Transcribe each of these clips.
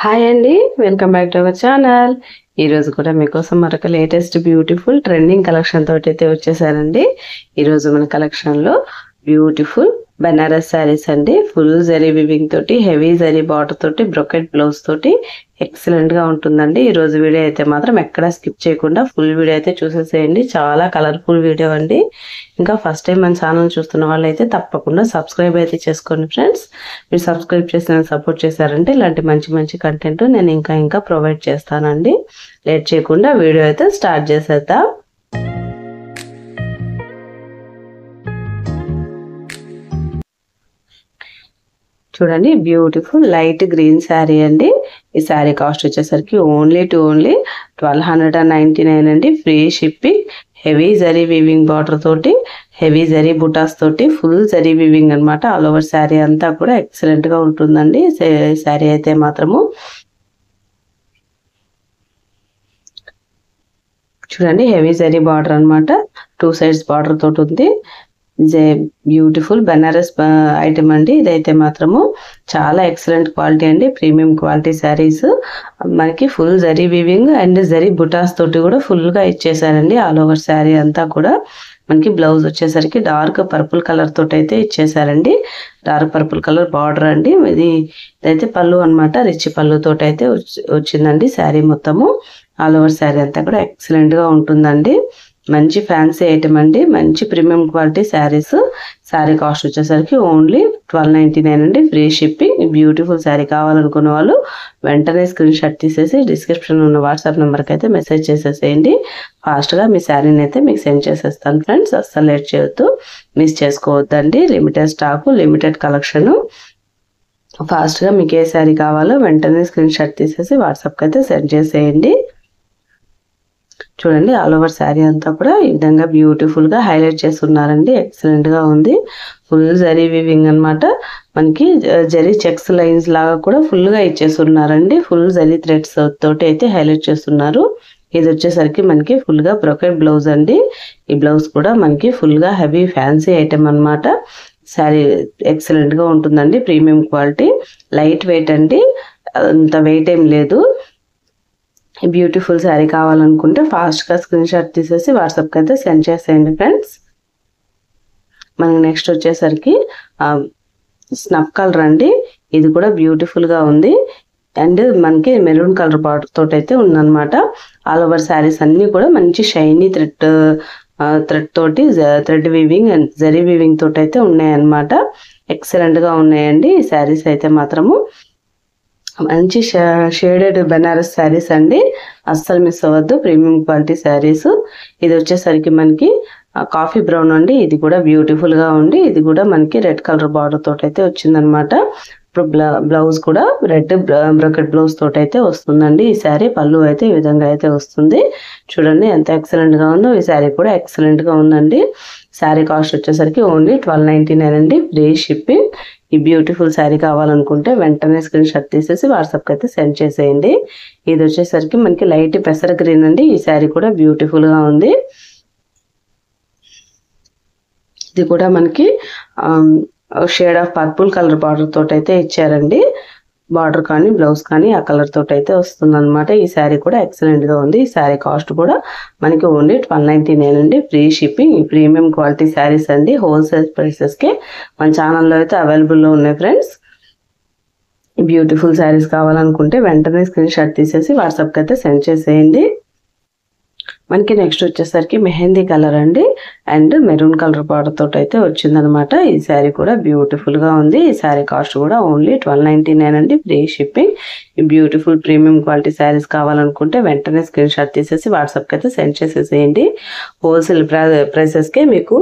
Hi అండి, welcome back to our channel. ఈరోజు కూడా మీకోసం మరొక లేటెస్ట్ బ్యూటిఫుల్ ట్రెండింగ్ కలెక్షన్ తోటి అయితే వచ్చేసానండి. ఈరోజు మన కలెక్షన్లో బ్యూటిఫుల్ బనారస్ శారీస్ అండి. ఫుల్ జరీ వివింగ్ తోటి, హెవీ జరీ బార్డర్ తోటి, బ్రొకెట్ బ్లౌజ్ తోటి ఎక్సలెంట్ గా ఉంటుందండి. ఈ రోజు వీడియో అయితే మాత్రం ఎక్కడా స్కిప్ చేయకుండా ఫుల్ వీడియో అయితే చూసేసేయండి. చాలా కలర్ఫుల్ వీడియో అండి. ఇంకా ఫస్ట్ టైం మన ఛానల్ చూస్తున్న వాళ్ళు అయితే తప్పకుండా సబ్స్క్రైబ్ అయితే చేసుకోండి ఫ్రెండ్స్. మీరు సబ్స్క్రైబ్ చేసి సపోర్ట్ చేశారంటే ఇలాంటి మంచి మంచి కంటెంట్ నేను ఇంకా ప్రొవైడ్ చేస్తానండి. లేట్ చేయకుండా వీడియో అయితే స్టార్ట్ చేసేద్దాం. చూడండి, బ్యూటిఫుల్ లైట్ గ్రీన్ శారీ అండి. ఈ శారీ కాస్ట్ వచ్చేసరికి ఓన్లీ 1299 అండి. Free shipping. Heavy zari weaving border తోటి, హెవీ జరీ బుటాస్ తోటి, ఫుల్ జరీ వీవింగ్ అనమాట. ఆల్ ఓవర్ శారీ అంతా కూడా ఎక్సలెంట్ గా ఉంటుందండి. శారీ అయితే మాత్రము చూడండి, హెవీ జరీ బార్డర్ అనమాట. 2 సైడ్స్ బార్డర్ తోటి ఉంది. బ్యూటిఫుల్ బనారస్ ఐటమ్ అండి. ఇదైతే మాత్రము చాలా ఎక్సలెంట్ క్వాలిటీ అండి. ప్రీమియం క్వాలిటీ శారీస్ మనకి full zari weaving and zari butas తోటి కూడా ఫుల్ గా ఇచ్చేసారండి. ఆల్ ఓవర్ శారీ అంతా కూడా మనకి బ్లౌజ్ వచ్చేసరికి డార్క్ పర్పుల్ కలర్ తోటి అయితే ఇచ్చేసారండి. డార్క్ పర్పుల్ కలర్ బార్డర్ అండి. ఇదైతే పళ్ళు అనమాట. రిచ్ పళ్ళు తోటి అయితే వచ్చిందండి శారీ మొత్తము. ఆల్ ఓవర్ శారీ అంతా కూడా ఎక్సలెంట్ గా ఉంటుందండి. మంచి ఫ్యాన్సీ ఐటమ్ అండి. మంచి premium quality saris. Sari cost వచ్చేసరికి ఓన్లీ 1299 అండి. Free shipping. బ్యూటిఫుల్ శారీ కావాలనుకున్న వాళ్ళు వెంటనే స్క్రీన్ షాట్ తీసేసి డిస్క్రిప్షన్ ఉన్న వాట్సాప్ నెంబర్కి అయితే మెసేజ్ చేసేసేయండి. ఫాస్ట్గా మీ శారీని అయితే మీకు సెండ్ చేసేస్తాను ఫ్రెండ్స్. అస్సలు లేట్ చేయొద్దు, మిస్ చేసుకోవద్దండి. Limited stock, limited collection. ఫాస్ట్గా మీకు ఏ శారీ కావాలో వెంటనే స్క్రీన్ షాట్ తీసేసి వాట్సాప్కి అయితే సెండ్ చేసేయండి. చూడండి, ఆల్ ఓవర్ శారీ అంతా కూడా ఈ విధంగా బ్యూటిఫుల్ గా హైలైట్ చేస్తున్నారండి. ఎక్సలెంట్ గా ఉంది. ఫుల్ జరీ వీవింగ్ అనమాట. మనకి జరీ చెక్స్ లైన్స్ లాగా కూడా ఫుల్ గా ఇచ్చేస్తున్నారండి. ఫుల్ జరీ థ్రెడ్స్ తోటి అయితే హైలైట్ చేస్తున్నారు. ఇది వచ్చేసరికి మనకి ఫుల్ గా బ్రొకెట్ బ్లౌజ్ అండి. ఈ బ్లౌజ్ కూడా మనకి ఫుల్ గా హెవీ ఫ్యాన్సీ ఐటమ్ అనమాట. శారీ ఎక్సలెంట్ గా ఉంటుందండి. ప్రీమియం క్వాలిటీ, లైట్ వెయిట్ అండి. అంత వెయిట్ ఏం లేదు. బ్యూటిఫుల్ శారీ కావాలనుకుంటే ఫాస్ట్గా స్క్రీన్ షాట్ తీసేసి వాట్సాప్కి అయితే సెండ్ చేసేయండి ఫ్రెండ్స్. మనకి నెక్స్ట్ వచ్చేసరికి స్నఫ్ కలర్ అండి. ఇది కూడా బ్యూటిఫుల్గా ఉంది. అండ్ మనకి మెరూన్ కలర్ బార్డర్ తోటి అయితే ఉందన్నమాట. ఆల్ ఓవర్ శారీస్ అన్నీ కూడా మంచి షైనీ థ్రెడ్ తోటి, thread weaving and zari weaving తోటి అయితే ఉన్నాయన్నమాట. ఎక్సలెంట్గా ఉన్నాయండి ఈ శారీస్ అయితే మాత్రము. మంచి షేడెడ్ బెనారస్ శారీస్ అండి. అస్సలు మిస్ అవ్వద్దు. Premium quality saris. ఇది వచ్చేసరికి మనకి కాఫీ బ్రౌన్ అండి. ఇది కూడా బ్యూటిఫుల్ గా ఉంది. ఇది కూడా మనకి రెడ్ కలర్ బార్డర్ తోటి అయితే వచ్చిందనమాట. ఇప్పుడు బ్లౌజ్ కూడా రెడ్ బ్రొకెట్ బ్లౌజ్ తోటి అయితే వస్తుందండి. ఈ శారీ పళ్ళు అయితే ఈ విధంగా అయితే వస్తుంది. చూడండి ఎంత ఎక్సలెంట్ గా ఉందో. ఈ శారీ కూడా ఎక్సలెంట్ గా ఉందండి. శారీ కాస్ట్ వచ్చేసరికి ఓన్లీ 1299 అండి. Free shipping. ఈ బ్యూటిఫుల్ శారీ కావాలనుకుంటే వెంటనే స్క్రీన్ షాట్ తీసేసి వాట్సాప్కి అయితే సెండ్ చేసేయండి. ఇది వచ్చేసరికి మనకి లైట్ పెసర గ్రీన్ అండి. ఈ శారీ కూడా బ్యూటిఫుల్ గా ఉంది. ఇది కూడా మనకి shade of purple colour border తోటి అయితే ఇచ్చారండి. బార్డర్ కానీ బ్లౌజ్ కానీ ఆ కలర్ తోటి అయితే వస్తుంది అనమాట. ఈ శారీ కూడా ఎక్సలెంట్ గా ఉంది. ఈ శారీ కాస్ట్ కూడా మనకి ఓన్లీ 1299 అండి. Free shipping. ఈ ప్రీమియం క్వాలిటీ శారీస్ అండి. హోల్సేల్ ప్రైసెస్ కి మన ఛానల్లో అయితే అవైలబుల్లో ఉన్నాయి ఫ్రెండ్స్. ఈ బ్యూటిఫుల్ శారీస్ కావాలనుకుంటే వెంటనే స్క్రీన్ షాట్ తీసేసి వాట్సాప్కి అయితే సెండ్ చేసేయండి. మనకి నెక్స్ట్ వచ్చేసరికి మెహందీ కలర్ అండి. అండ్ మెరూన్ కలర్ బార్డర్ తోటి అయితే వచ్చిందనమాట. ఈ శారీ కూడా బ్యూటిఫుల్ గా ఉంది. ఈ శారీ కాస్ట్ కూడా ఓన్లీ 1299 అండి. Free shipping. ఈ బ్యూటిఫుల్ ప్రీమియం క్వాలిటీ శారీస్ కావాలనుకుంటే వెంటనే స్క్రీన్ షాట్ తీసేసి వాట్సాప్కి అయితే సెండ్ చేసేసేయండి. హోల్సేల్ ప్రైసెస్కే మీకు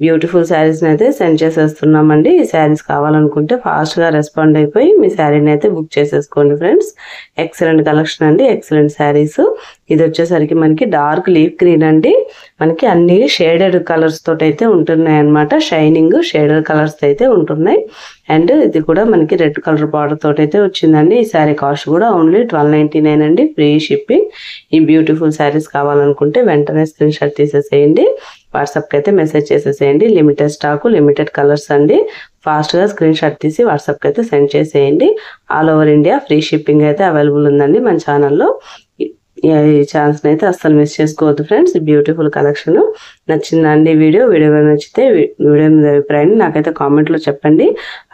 బ్యూటిఫుల్ శారీస్ని అయితే సెండ్ చేసేస్తున్నామండి. ఈ శారీస్ కావాలనుకుంటే ఫాస్ట్గా రెస్పాండ్ అయిపోయి మీ శారీని అయితే బుక్ చేసేసుకోండి ఫ్రెండ్స్. ఎక్సలెంట్ కలెక్షన్ అండి. ఎక్సలెంట్ శారీస్. ఇది వచ్చేసరికి మనకి డార్క్ లీఫ్ గ్రీన్ అండి. మనకి అన్ని షేడెడ్ కలర్స్ తోటి అయితే ఉంటున్నాయి అనమాట. షైనింగ్ షేడెడ్ కలర్స్ అయితే ఉంటున్నాయి. అండ్ ఇది కూడా మనకి రెడ్ కలర్ బార్డర్ తోటి అయితే వచ్చిందండి. ఈ శారీ కాస్ట్ కూడా ఓన్లీ 1299 అండి. Free shipping. ఈ బ్యూటిఫుల్ శారీస్ కావాలనుకుంటే వెంటనే స్క్రీన్ షాట్ తీసేసేయండి. వాట్సాప్కి అయితే మెసేజ్ చేసేసేయండి. లిమిటెడ్ స్టాకు, లిమిటెడ్ కలర్స్ అండి. ఫాస్ట్గా స్క్రీన్ షాట్ తీసి వాట్సాప్కి అయితే సెండ్ చేసేయండి. All over India free shipping అయితే అవైలబుల్ ఉందండి మన ఛానల్లో. ఈ ఛాన్స్ని అయితే అస్సలు మిస్ చేసుకోవద్దు ఫ్రెండ్స్. బ్యూటిఫుల్ కలెక్షన్ నచ్చిందండి. వీడియో నచ్చితే వీడియో మీద అభిప్రాయాన్ని నాకైతే కామెంట్లో చెప్పండి.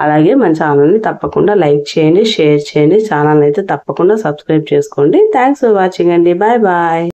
అలాగే మన ఛానల్ని తప్పకుండా లైక్ చేయండి, షేర్ చేయండి. ఛానల్ని అయితే తప్పకుండా సబ్స్క్రైబ్ చేసుకోండి. థ్యాంక్స్ ఫర్ వాచింగ్ అండి. Bye bye.